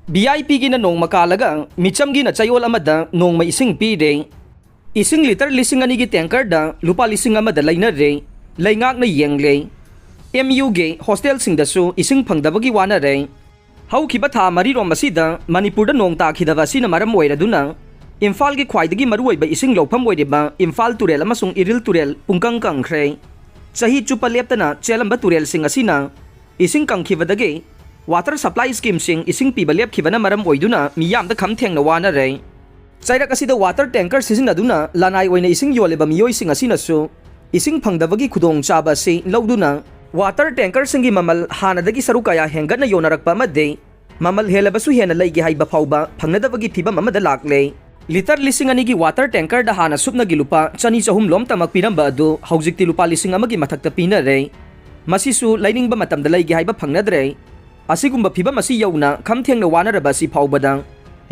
VIP gi na nong makalaga micham gi na chayol amada nong mai ising pi re ising liter lising ani gi tanker da lupa lising amada laina re laingak na yeng le MU ge hostel sing da su ising phangdabagi wana re hau khiba tha mari rom masida manipur da nong ta khidaba sina maram oiraduna Imphal gi khwaidagi maruoi ba ising lofam oideba Imphal turel amasung iril turel pungkang kang khre chahi chupa leptana chelamba turel sing asina ising kang khibadage water supply scheme sing ising piba lep khibana maram oiduna miyam da kham theng na wana re chairak asida water tanker season aduna lanai oina ising yoleba miyoi sing asina su ising phangdabagi khudong chaba se loduna water tanker singi mamal hanadagi sarukaya hengana yonarakpa made mamal helabasu hena leigi haiba phauba phangnadabagi phiba mamada lakle liter lising ani gi water tanker da hana supna gi lupa chani chahum lom tamak piramba adu haujikti lupa lising amagi mathakta pina re masisu lining ba matam da leigi haiba phangnadre asigumba phiba masi yauna khamtheng na wana raba si phaubadang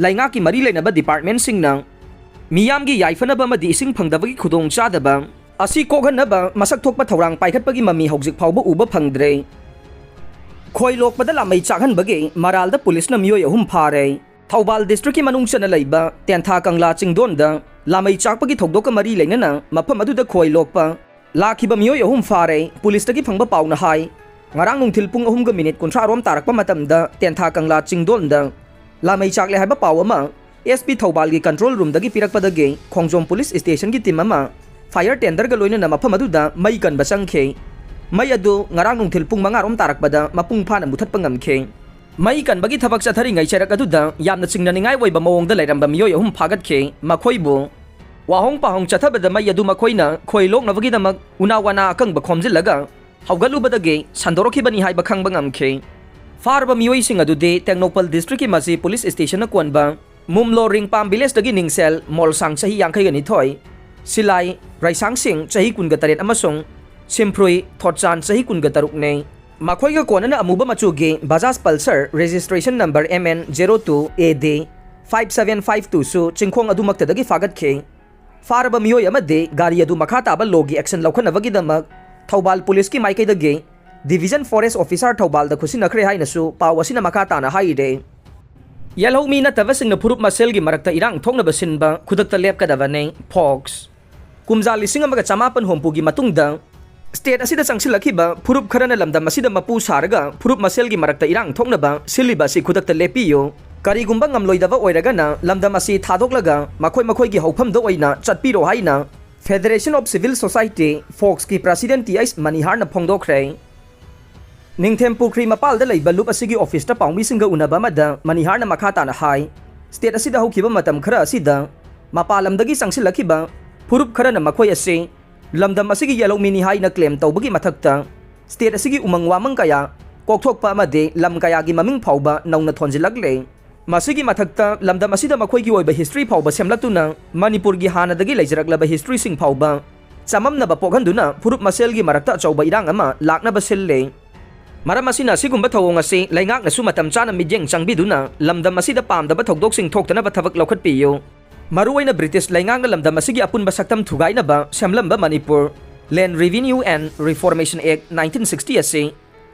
lainga ki mari leinaba department sing na miyam gi yaifana ba madi ising phangdabagi khudong chadaba asi kokhanaba masak thokpa thorang paikhatpagi mami haujik phauba uba phangdre khoilok pada lamai chakhan bage maralda police na miyoi ahum phare Thoubal district ki manung chana leiba Tentha Kangla Chingdon da lamai chakpagi thokdoka mari leinana mafam aduda khoilokpa lakhiba miyoi ahum phare police tagi phangba pauna hai ngarang nungthil pung ahum ga minute kontra rom tarakpa matamda Tentha Kangla Chingdon da lamai chakle haiba pawama SP Thoubal gi control room dagi pirakpadage Khongjom police station gi team ama fire tender ga loina mafam aduda mai kan basangkhe mai adu ngarang nungthil pung manga rom tarakpada mapung phana muthat pangamkhe mai kan bagi thabak chathari ngai cherak aduda yamna chingnaningai oiba mawongda leiramba miyoi ahum phagatkhe makhoibu wahong pahong chathabada mai adu makhoina khoilok nabagi damak unawana akangba khomjilaga haugalubadage sandorokibani haiba khangba ngamkhe farba miyoi sing adude Tengnopal district ki masi police station na kwanba mumlo ringpam village dagi ningsel mol sang chahi yangkhai gani thoi silai raisang sing chahi kunga taret amasung simprui thotchan chahi kunga taruk ne Makhoi ga konana amuba machuge Bajaj Pulsar registration number MN02AD 5752 su chingkhong adu maktadagi fagatkhe faraba miyoi amade gari adu makha taba logi action laukhanabagi damak Thoubal police ki maikei dage division forest officer Thoubal da khusi nakhre haina su pawasina makha tana haire yalhomi na tawasing na phurup masel gi marakta irang thongna basinba khudakta lepkadabane fox kumja lising amaga chamapan hompu gi matungda State asida changsilakhiba phurup kharana lamdam asida mapu saraga phurup masel gi marakta irang thoknaba siliba si khudakta lepiyo karigumba ngamloidaba oiragana lamdam asi thadoklaga makhoi gi haufam do oina chatpiro haina Federation of Civil Society Fox ki president TS Manihar na phongdokhre Ningthem Pukri mapal da leiba lup asigi office ta pangmi singa unaba mada Manihar na makhata na hai state asida haukiba matam khara asida mapalamdagi changsilakhiba phurup kharana makhoi ase lamdam asigi yellow mini hai na claim tawbagi mathakta state asigi umang wamang kaya kokthokpa amade lam kaya gi maming phauba nauna thonjilakle masigi mathakta lamdam asida makhoi gi oiba history phauba semlatuna manipur gi hanadagi leijaraklaba history sing phauba chamamnaba pokhanduna phurup masel gi marakta chauba irang ama laknaba selle maram asina sigumba thawong ase laingak na su matam chana midyeng changbiduna lamdam asida pamdaba thokdok sing thoktanaba thabak lokhat piyo Maruwaina British laingang lamdam asigi apunba saktam thugainaba semlamba Manipur Land Revenue and Reformation Act 1960 ase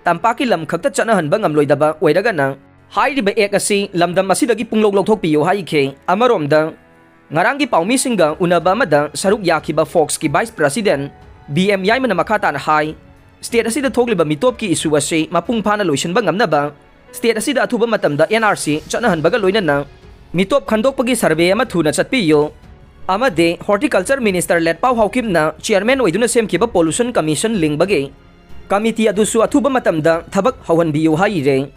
tampaki lam khakta chanahanba ngamloidaba oiragana hairiba act ase lamdam asidagi punglok lokthokpiyo haikhe amaromda ngarangi paumi singa unaba amada saruk yakhiba Fox ki vice president BM Yaimana makhatan hai state asida thogliba mitop ki issue ase mapung phana loisanba ngamnaba state asida athuba matamda NRC chanahanbaga loinana mitop khandokpagi survey ama thuna chatpiyo amade horticulture minister letpau haukimna chairman oiduna semkiba pollution commission lingbage committee adusu athuba matamda thabak hauhanbiyo haire